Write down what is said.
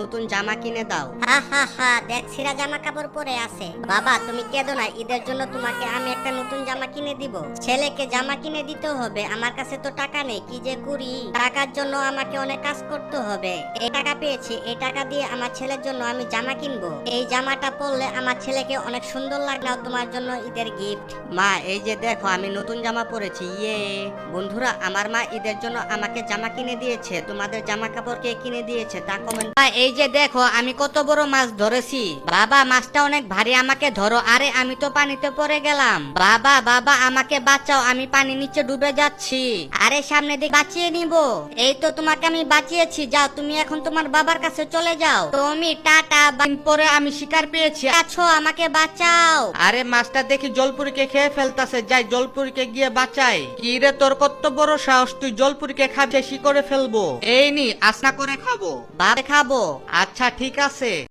নতুন জামা কিনে দাও। হা হা হা, দেখ ছিঁড়া জামা কাপড় পরে আছে। বাবা তুমি কেঁদো না, ঈদের জন্য তোমাকে আমি একটা নতুন জামা কিনে দিব। ছেলেকে জামা কিনে দিতে হবে, আমার কাছে তো টাকা নেই, কি যে করি। টাকার জন্য আমাকে অনেক কাজ করতে হবে। এই টাকা পেয়েছি, এই টাকা দিয়ে আমার ছেলের জন্য আমি জামা কিনবো। এই জামাটা পরলে আমার ছেলেকে অনেক সুন্দর লাগবে, তোমার জন্য ঈদের গিফট। মা এই যে দেখো আমি নতুন জামা পরেছি। ইয়ে বন্ধুরা, আমার মা ঈদের জন্য আমাকে জামা কিনে দিয়েছে। তোমাদের জামা কাপড় কে কিনে দিয়েছে তা কমেন্ট। এই যে দেখো আমি কত বড় মাছ ধরেছি। বাবা মাছটা অনেক ভারী, আমাকে ধরো। আরে আমি তো পানিতে পড়ে গেলাম। বাবা বাবা আমাকে বাঁচাও, আমি পানি নিচে ডুবে যাচ্ছি। আরে সামনে দিকে বাঁচিয়ে নিব। এই তো তোমাকে আমি বাঁচিয়েছি, যাও তুমি এখন তোমার বাবার কাছে চলে যাও। তুমি টাটা। পরে আমি শিকার পেয়েছি, আছো আমাকে বাঁচাও। আরে মাছটা দেখি জলপুরিকে খেয়ে ফেলতাছে, যাই জলপুরিকে গিয়ে বাঁচাই। কি রে তোর কত বড় সাহস, তুই জলপুরিকে খাবে? শেষই করে ফেলবো। এই নি আসনা করে খাবো। বাবা খাবো। আচ্ছা ঠিক আছে।